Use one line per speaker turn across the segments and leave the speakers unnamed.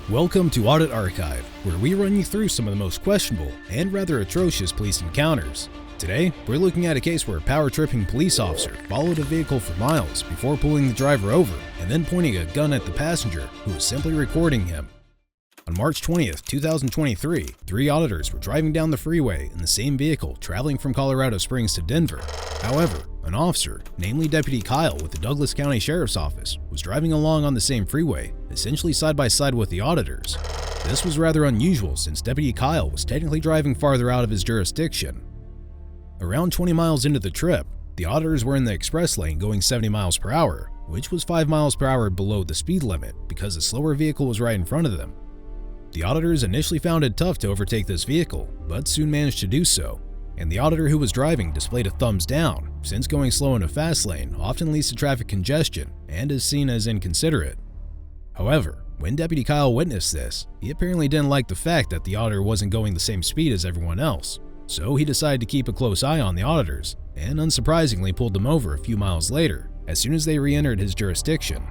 Welcome to Audit Archive, where we run you through some of the most questionable and rather atrocious police encounters. Today, we're looking at a case where a power-tripping police officer followed a vehicle for miles before pulling the driver over and then pointing a gun at the passenger who was simply recording him. On March 20th, 2023, three auditors were driving down the freeway in the same vehicle traveling from Colorado Springs to Denver. However, an officer, namely Deputy Kyle with the Douglas County Sheriff's Office, was driving along on the same freeway, essentially side by side with the auditors. This was rather unusual since Deputy Kyle was technically driving farther out of his jurisdiction. Around 20 miles into the trip, the auditors were in the express lane going 70 miles per hour, which was 5 miles per hour below the speed limit because a slower vehicle was right in front of them. The auditors initially found it tough to overtake this vehicle, but soon managed to do so, and the auditor who was driving displayed a thumbs down, since going slow in a fast lane often leads to traffic congestion and is seen as inconsiderate. However, when Deputy Kyle witnessed this, he apparently didn't like the fact that the auditor wasn't going the same speed as everyone else, so he decided to keep a close eye on the auditors, and unsurprisingly pulled them over a few miles later, as soon as they re-entered his jurisdiction.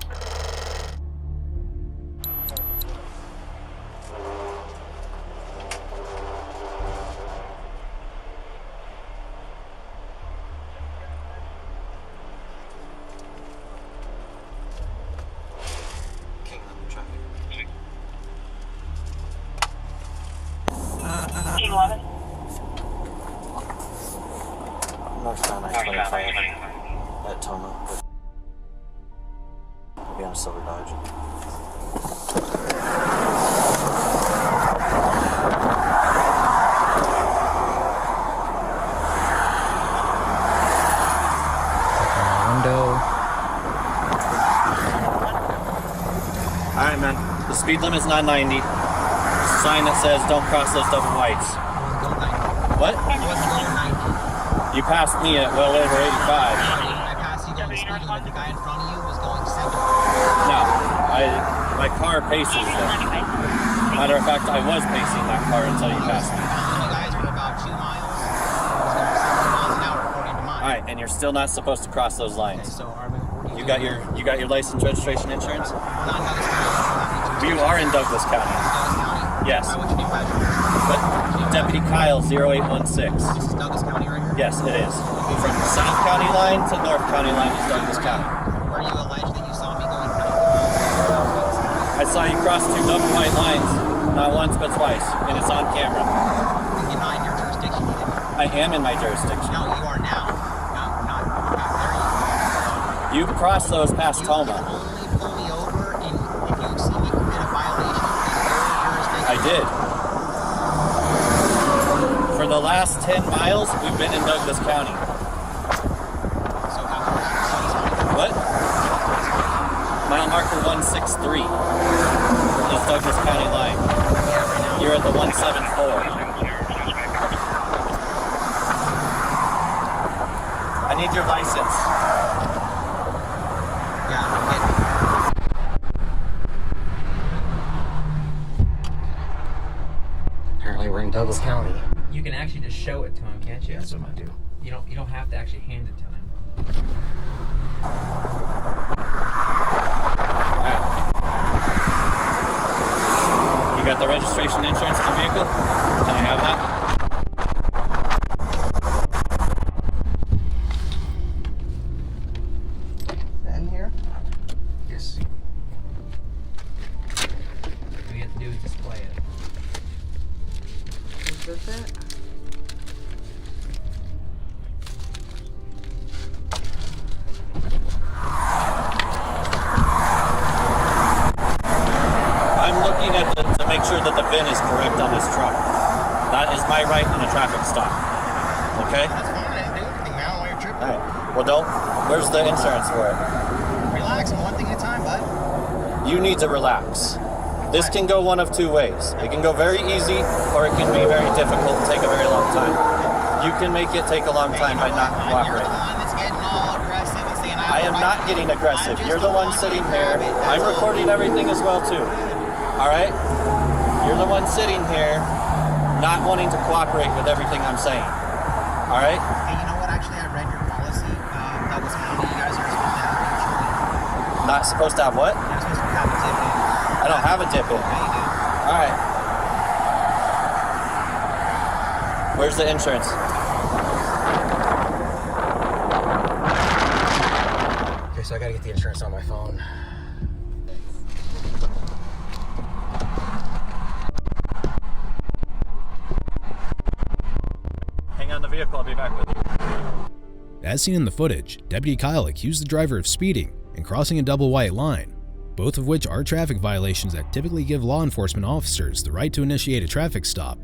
Northbound I-25 at Toma. I'll be on Silver Dodge.
Alright, man. The speed limit is not 90. Sign that says don't cross those double whites. What? You passed me at well over 85.
I passed you going speed limit. The guy in front of you was going 70.
No, my car paces it. Matter of fact, I was pacing that car until you passed me.
You guys were about 2 miles. It was going 70 miles an hour according to mine.
Alright, and you're still not supposed to cross those lines.
Okay, so are we,
You got your license, registration, insurance?
We're not in Douglas County.
You are in Douglas County.
Douglas County?
Yes.
What's your name, Patrick?
But Deputy Kyle 0816.
This is Douglas County right here?
Yes, it is. From the South County line to North County line is Douglas County.
Where you allege that you saw me going
I saw you cross 2 double white lines, not once but twice, and it's on camera.
You're not in your jurisdiction either.
I am in my jurisdiction.
No, you are now. No, not back there.
You crossed those past
You
Toma.
can only pull me over if you see me commit a violation in your jurisdiction.
I did. For the last 10 miles, we've been in Douglas County.
So how far out?
What? Mile marker 163 is Douglas County line. You're at the 174. I need your license.
Apparently we're in Douglas County.
You can actually just show it to him, can't you?
That's what I do.
You don't have to actually hand it to him.
You got the registration insurance of the vehicle? Can I have that?
In here?
Yes.
All you have to do is display it.
Is this it?
I'm looking at to make sure that the VIN is correct on this truck. That is my right in a traffic stop. Okay?
That's fine. I didn't do anything, man. While you're tripping.
Alright. Well, don't. Where's the insurance for it?
Relax. One thing at a time, bud.
You need to relax. This can go one of 2 ways. It can go very easy, or it can be very difficult and take a very long time. You can make it take a long time by not
You're the
cooperating.
one that's getting all aggressive and saying,
I am not getting aggressive. You're the one sitting here. I'm recording everything as well too. Alright? You're the one sitting here not wanting to cooperate with everything I'm saying. Alright?
Hey, you know what? Actually, I read your policy. Douglas County, you guys are supposed to have mutually.
Not supposed to have what?
You're supposed to have activity.
I I don't have a tip in. All right. Where's the insurance?
Okay, so I gotta get the insurance on my phone.
Hang on the vehicle, I'll be back with you.
As seen in the footage, Deputy Kyle accused the driver of speeding and crossing a double white line, both of which are traffic violations that typically give law enforcement officers the right to initiate a traffic stop.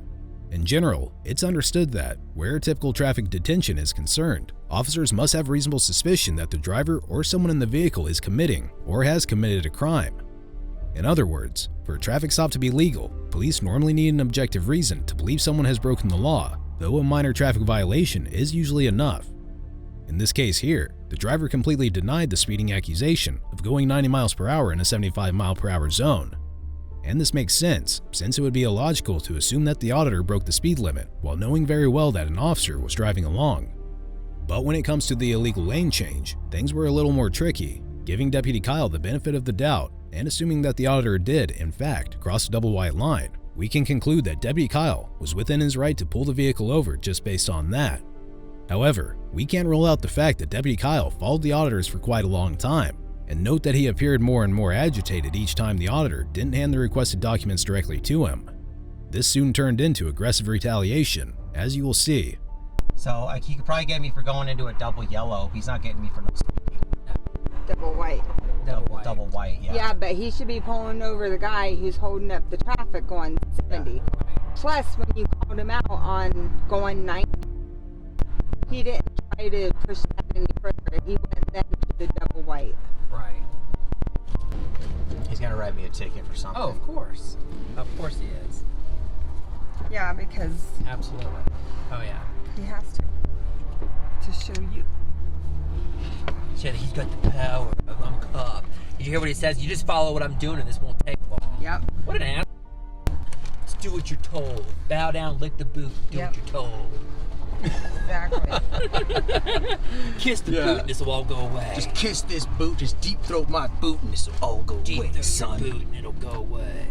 In general, it's understood that, where typical traffic detention is concerned, officers must have reasonable suspicion that the driver or someone in the vehicle is committing or has committed a crime. In other words, for a traffic stop to be legal, police normally need an objective reason to believe someone has broken the law, though a minor traffic violation is usually enough. In this case here, the driver completely denied the speeding accusation of going 90 miles per hour in a 75 mile per hour zone. And this makes sense, since it would be illogical to assume that the auditor broke the speed limit while knowing very well that an officer was driving along. But when it comes to the illegal lane change, things were a little more tricky, giving Deputy Kyle the benefit of the doubt and assuming that the auditor did, in fact, cross a double white line. We can conclude that Deputy Kyle was within his right to pull the vehicle over just based on that. However, we can't rule out the fact that Deputy Kyle followed the auditors for quite a long time, and note that he appeared more and more agitated each time the auditor didn't hand the requested documents directly to him. This soon turned into aggressive retaliation, as you will see.
So he could probably get me for going into a double yellow. He's not getting me for no speeding.
Double white.
Double white, yeah.
Yeah, but he should be pulling over the guy who's holding up the traffic going 70.
Yeah.
Plus, when you called him out on going 90, he didn't try to push that any further. He went then to the double white.
Right.
He's gonna write me a ticket for something.
Oh, of course. Of course he is.
Yeah, because
Absolutely. Oh, yeah.
he has to show you.
Shit, he's got the power. I'm a cop. Did you hear what he says? You just follow what I'm doing and this won't take long.
Yep.
What an ass. Just do what you're told. Bow down, lick the boot. Do
Yep.
what you're told.
Exactly.
Kiss the boot and this will all go away.
Just kiss this boot, just deep throat my boot, and this will all go
deep
away,
through
son.
your boot and it'll go away.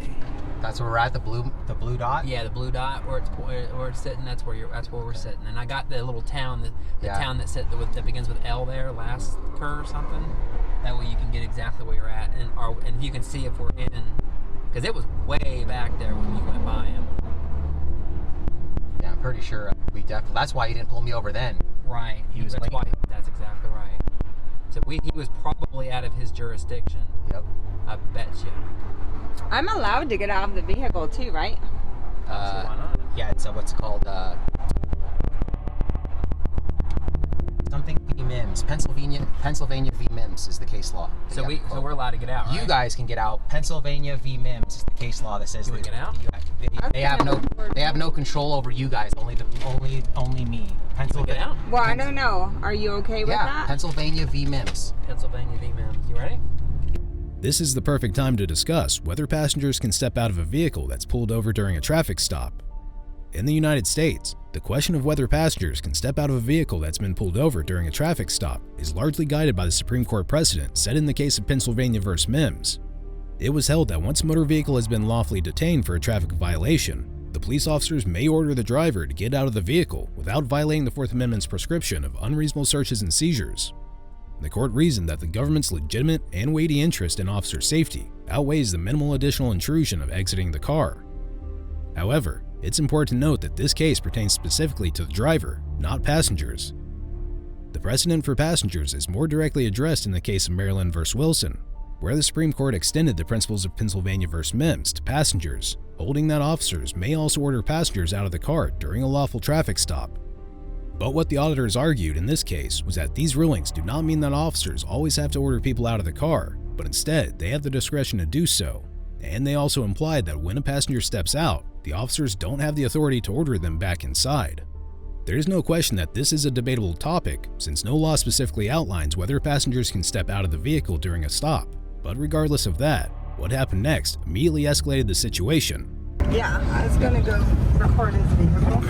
That's where we're at, the blue dot?
Yeah, the blue dot where it's sitting. That's where we're sitting. And I got the little town the town that begins with L there, last or something. That way you can get exactly where you're at, and you can see if we're in, because it was way back there when you went by him.
Yeah, I'm pretty sure we definitely. That's why he didn't pull me over then.
Right.
That's
exactly right. So he was probably out of his jurisdiction.
Yep.
I bet you.
I'm allowed to get out of the vehicle too, right?
So why not?
Yeah, it's what's it called? Something v. Mims. Pennsylvania v. Mims is the case law.
So we're allowed to get out, right?
You guys can get out. Pennsylvania v. Mims is the case law that says
Can we get out?
They have no control over you guys. Only me.
Get out?
Well, I don't know. Are you okay with
Yeah,
that?
Pennsylvania v. Mims.
Pennsylvania v. Mims. You ready?
This is the perfect time to discuss whether passengers can step out of a vehicle that's pulled over during a traffic stop. In the United States, the question of whether passengers can step out of a vehicle that's been pulled over during a traffic stop is largely guided by the Supreme Court precedent set in the case of Pennsylvania v. Mims. It was held that once a motor vehicle has been lawfully detained for a traffic violation, the police officers may order the driver to get out of the vehicle without violating the Fourth Amendment's prescription of unreasonable searches and seizures. The court reasoned that the government's legitimate and weighty interest in officer safety outweighs the minimal additional intrusion of exiting the car. However, it's important to note that this case pertains specifically to the driver, not passengers. The precedent for passengers is more directly addressed in the case of Maryland v. Wilson, where the Supreme Court extended the principles of Pennsylvania v. Mims to passengers, holding that officers may also order passengers out of the car during a lawful traffic stop. But what the auditors argued in this case was that these rulings do not mean that officers always have to order people out of the car, but instead they have the discretion to do so. And they also implied that when a passenger steps out, the officers don't have the authority to order them back inside. There is no question that this is a debatable topic, since no law specifically outlines whether passengers can step out of the vehicle during a stop. But regardless of that, what happened next immediately escalated the situation.
Yeah, I was gonna go record his vehicle.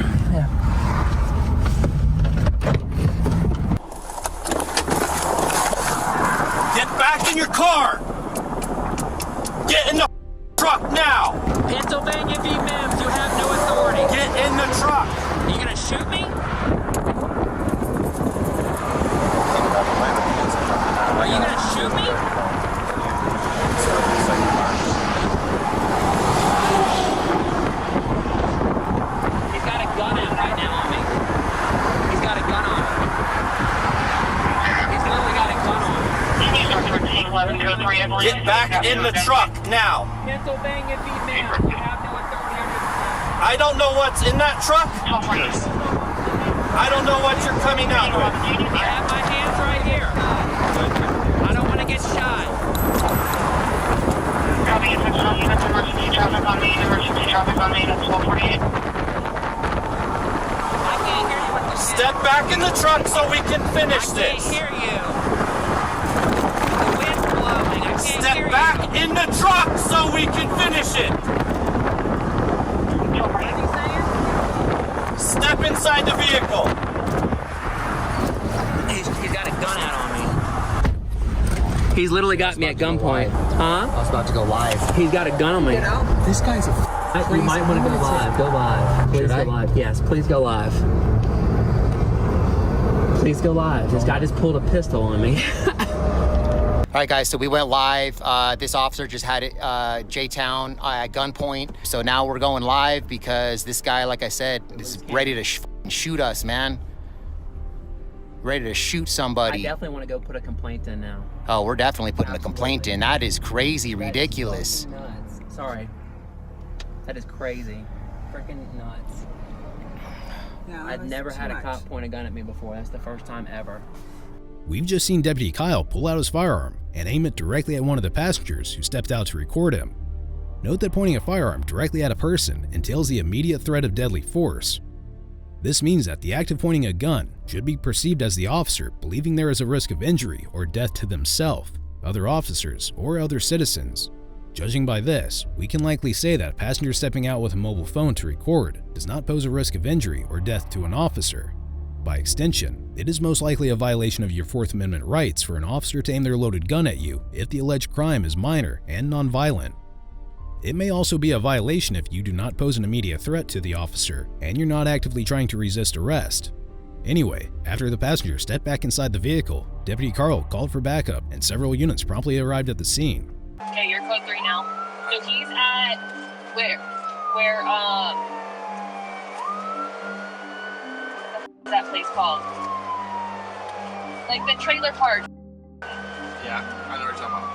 Get back in your car! Get in the Get back in the truck now.
Pennsylvania v. Mims. You have no authority under the
I don't know what's in that truck. I don't know what you're coming out with.
I have my hands right here. I don't want to get shot.
Copy, attention all units, emergency traffic on main at 1248.
I can't hear you with the
Step back in the truck so we can finish
I
this.
can't hear you. The wind's blowing. I can't hear
Step back in the truck so we can finish it.
What is he saying?
Step inside the vehicle.
He's got a gun out on me. He's literally got me at gunpoint. Huh?
I was about to go live.
He's got a gun on me.
This guy's a crazy
You might want to go live. Go live. Please
Should
go
I?
live. Yes, please go live. Please go live. This guy just pulled a pistol on me.
All right, guys, so we went live. This officer just had it, J-Town at gunpoint. So now we're going live because this guy, like I said, is ready to shoot us, man. Ready to shoot
I
somebody.
definitely want to go put a complaint in now.
Oh, we're definitely putting a complaint in. That is crazy, ridiculous.
That is fucking nuts. Sorry. That is crazy. Freaking nuts.
Yeah,
I've never had a cop point a gun at me before. That's the first time ever.
We've just seen Deputy Kyle pull out his firearm and aim it directly at one of the passengers who stepped out to record him. Note that pointing a firearm directly at a person entails the immediate threat of deadly force. This means that the act of pointing a gun should be perceived as the officer believing there is a risk of injury or death to themselves, other officers, or other citizens. Judging by this, we can likely say that a passenger stepping out with a mobile phone to record does not pose a risk of injury or death to an officer. By extension, it is most likely a violation of your Fourth Amendment rights for an officer to aim their loaded gun at you if the alleged crime is minor and nonviolent. It may also be a violation if you do not pose an immediate threat to the officer and you're not actively trying to resist arrest. Anyway, after the passenger stepped back inside the vehicle, Deputy Carl called for backup and several units promptly arrived at the scene.
Okay, you're code 3 now. So he's at where what's that place called? Like the trailer park.
Yeah, I know what you're talking about.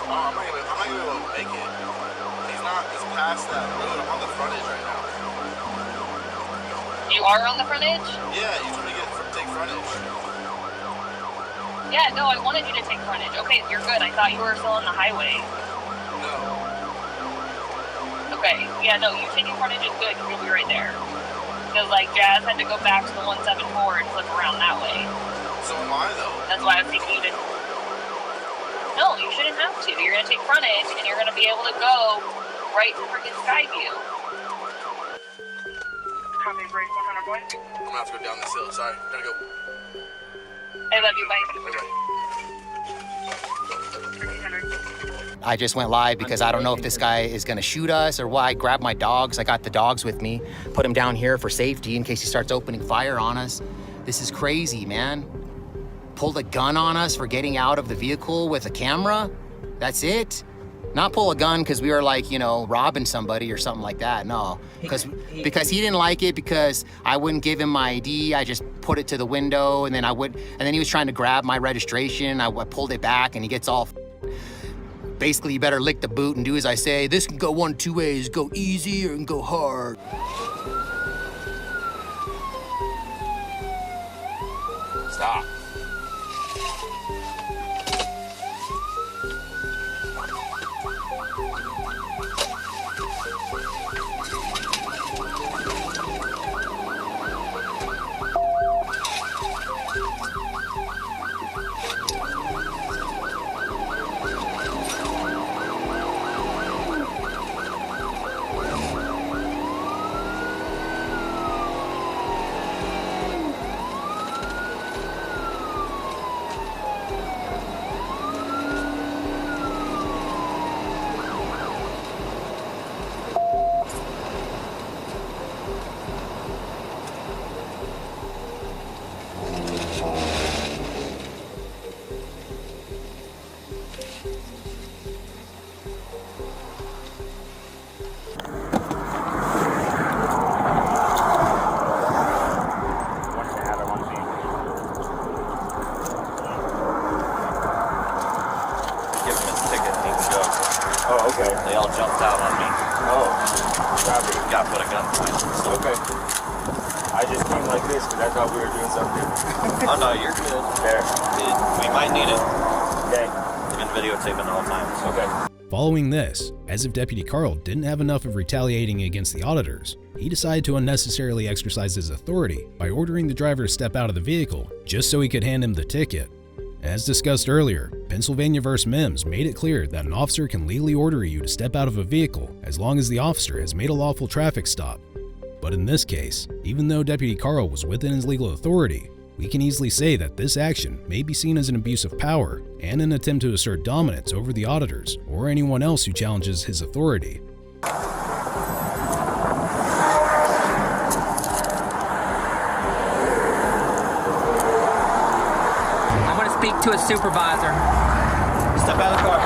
I'm not gonna be able to make it. He's past that road. I'm on the frontage right now.
You are on the frontage?
Yeah, he's trying to take frontage.
Yeah, no, I wanted you to take frontage. Okay, you're good. I thought you were still on the highway.
No.
Okay, yeah, no, you taking frontage is good. You'll be right there. Because, like, Jazz had to go back to the 174 and flip around that way.
So am I, though.
That's why I was taking you to... No, you shouldn't have to. You're going to take frontage, and you're going to be able to go right to freaking Skyview.
Copy, break 100 boy.
I'm gonna have to go down this hill. Sorry, gotta go.
I love you, bye.
I just went live because I don't know if this guy is gonna shoot us or what. I grabbed my dogs. I got the dogs with me, put them down here for safety in case he starts opening fire on us. This is crazy, man. Pulled a gun on us for getting out of the vehicle with a camera? That's it? Not pull a gun because we were like, you know, robbing somebody or something like that. No, because he didn't like it because I wouldn't give him my ID. I just put it to the window and then then he was trying to grab my registration. I pulled it back and he gets all, basically you better lick the boot and do as I say. This can go one of two ways, go easy or it can go hard.
Stop. Okay.
They all jumped out on me.
Oh. Traffic.
Got put a gun behind me. So.
Okay. I just came like this because I thought we were doing something.
Oh no, you're good.
There.
We might need it.
Okay.
I've been videotaping the whole time. So.
Okay.
Following this, as if Deputy Carl didn't have enough of retaliating against the auditors, he decided to unnecessarily exercise his authority by ordering the driver to step out of the vehicle just so he could hand him the ticket. As discussed earlier, Pennsylvania v. Mims made it clear that an officer can legally order you to step out of a vehicle as long as the officer has made a lawful traffic stop. But in this case, even though Deputy Carl was within his legal authority, we can easily say that this action may be seen as an abuse of power and an attempt to assert dominance over the auditors or anyone else who challenges his authority.
Speak to a supervisor.
Step out of the car.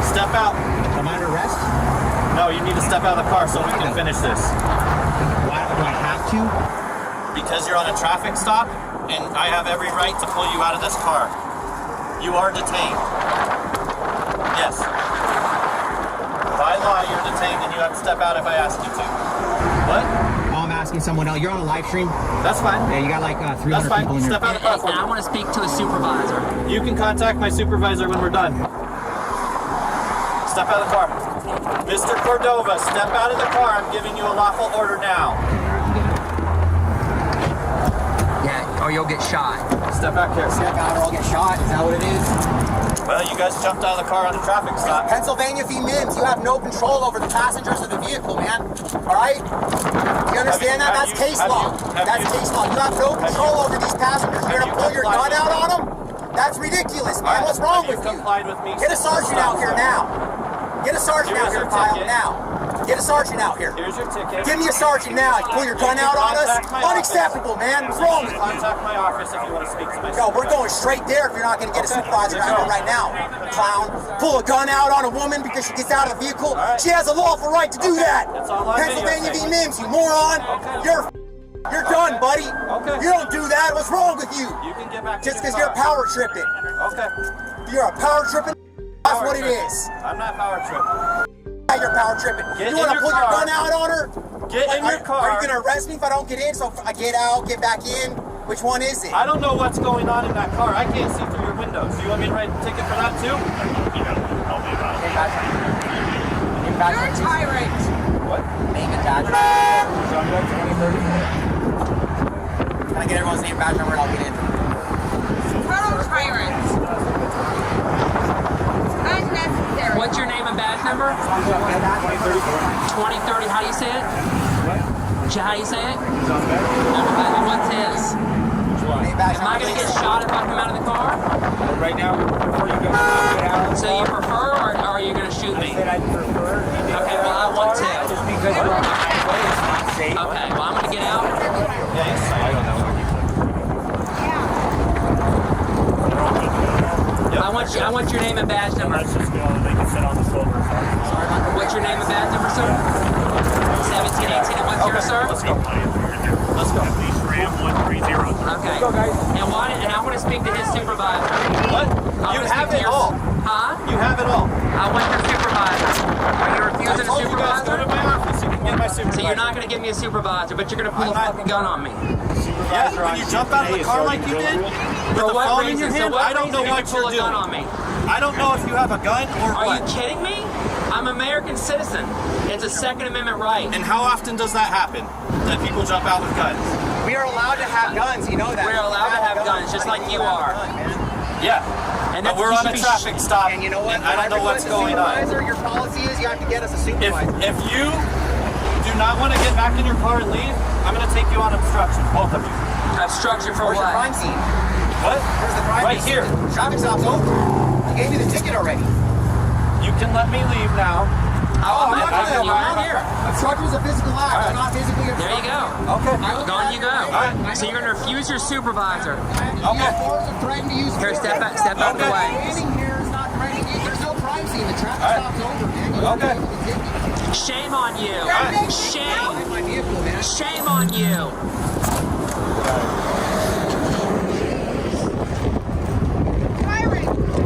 Step out.
Am I under arrest?
No, you need to step out of the car so we can finish this.
Why do I have to?
Because you're on a traffic stop, and I have every right to pull you out of this car. You are detained. Yes. By law, you're detained, and you have to step out if I ask you to. What?
Oh, I'm asking someone else. You're on a live stream?
That's fine.
Yeah, you got like 300
That's fine.
people in your...
Step out of the car for
And I
me.
want to speak to a supervisor.
You can contact my supervisor when we're done. Step out of the car. Mr. Cordova, step out of the car. I'm giving you a lawful order now.
Yeah, or you'll get shot.
Step back here.
Step out or I'll get shot. Is that what it is?
Well, you guys jumped out of the car on a traffic stop.
Pennsylvania v. Mims, you have no control over the passengers of the vehicle, man. All right? You understand that? That's case law. That's case law. You have no control over these passengers. You're going to pull your gun out on them? That's ridiculous, man. What's wrong with you?
Complied with me.
Get a sergeant out here now. Get a sergeant out here, Kyle, now. Get a sergeant out here.
Here's your ticket.
Give me a sergeant now. You pull your gun out on us? Unacceptable, man. What's wrong with you?
Contact my office if you want to speak to my
No, we're going straight there if you're not going to get a supervisor out here right now, clown. Pull a gun out on a woman because she gets out of the vehicle. She has a lawful right to do that. Pennsylvania v. Mims, you moron. You're done, buddy. You don't do that. What's wrong with you?
You can get back.
Just because you're power tripping.
Okay.
You're a power tripping. That's what it is.
I'm not power tripping.
You're power tripping. You want to pull your gun out on her?
Get in your car.
Are you going to arrest me if I don't get in? So if I get out, get back in? Which one is it?
I don't know what's going on in that car. I can't see through your windows. Do you want me to write a ticket for that too?
You're a tyrant.
What?
Name and badge. Can I get everyone's name, badge number, and I'll get in?
Total tyrant. Unnecessary.
What's your name and badge number? 2030. How do you say it? How do you say it? What's his? Am I going to get shot if I come out of the car?
Right now, before you get out.
So you prefer, or are you going to shoot me?
I said I prefer.
Okay, well I want to.
Just because we're on the highway, it's not safe.
Okay, well I'm going to get out.
Yeah, I don't know.
I want your name and badge number.
Let's just go and they can sit on the shoulder.
What's your name and badge number, sir? 1718. And what's yours, sir?
Let's go. Let's go.
Please ram 130.
Okay.
Go, guys.
And I want to speak to his supervisor.
What? You have it all.
Huh?
You have it all.
I want your supervisor. Are you refusing a
I told you guys, go
supervisor?
to my office. You can get my supervisor.
So you're not going to give me a supervisor, but you're going to pull a fucking gun on me.
Yeah, when you jump out of the car like you did, with
For
the
what
phone in your
reason?
hand,
So what
I don't know
reason
what
you pull
you're
a gun
doing.
on me?
I don't know if you have a gun or
Are
what.
you kidding me? I'm an American citizen. It's a Second Amendment right.
And how often does that happen? That people jump out with guns?
We are allowed to have guns, you know that.
We're allowed to have guns, just like you are.
Yeah.
And
But we're on a traffic stop,
And you know what?
and I don't know what's going on.
Your policy is you have to get us a
If
supervisor.
you do not want to get back in your car and leave, I'm going to take you on obstruction, both of you.
Obstruction for
Where's your crime
what?
scene?
What?
Where's the crime
Right
scene?
here.
Traffic stop's over. You gave me the ticket already.
You can let me leave now.
I'm not
I'm
gonna
you right
here. Obstruction is a physical act. I'm not physically
There you go.
Okay.
Gone you go.
right.
So you're going to refuse your supervisor.
Okay. Threatened to use
Here, step out of the way.
Standing here is not threatening you. There's no crime scene. The traffic stop's over, man. You
Okay.
gave me the ticket.
Shame on you. Shame.
My vehicle, man.
Shame on you.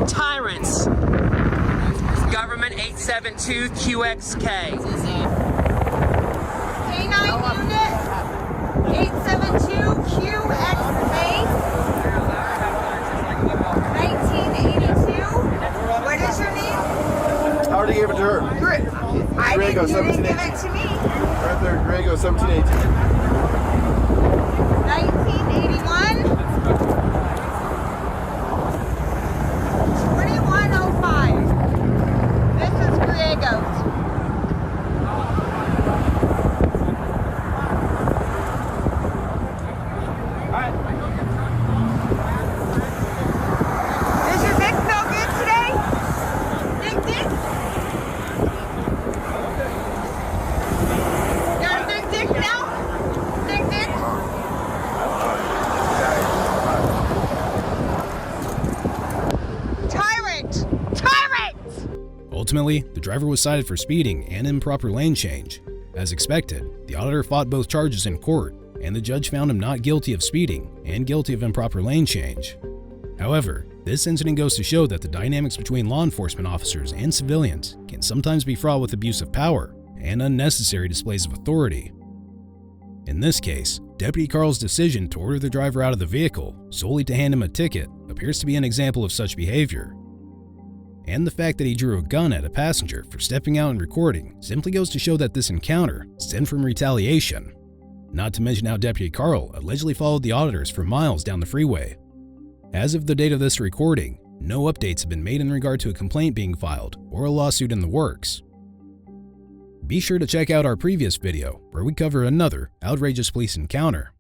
Tyrants.
Government 872QXK.
K9 unit 872QXK 1982. What is your name?
I already gave it to her.
I
Grego,
didn't, you didn't give
1718.
it to me.
Right there, Grego, 1718.
1981. 2105. This is Griego's. Is your dick no good today? Big dick? Got a big dick now? Big dick? Tyrant! Tyrant!
Ultimately, the driver was cited for speeding and improper lane change. As expected, the auditor fought both charges in court, and the judge found him not guilty of speeding and guilty of improper lane change. However, this incident goes to show that the dynamics between law enforcement officers and civilians can sometimes be fraught with abuse of power and unnecessary displays of authority. In this case, Deputy Carl's decision to order the driver out of the vehicle solely to hand him a ticket appears to be an example of such behavior. And the fact that he drew a gun at a passenger for stepping out and recording simply goes to show that this encounter stemmed from retaliation. Not to mention how Deputy Carl allegedly followed the auditors for miles down the freeway. As of the date of this recording, no updates have been made in regard to a complaint being filed or a lawsuit in the works. Be sure to check out our previous video where we cover another outrageous police encounter.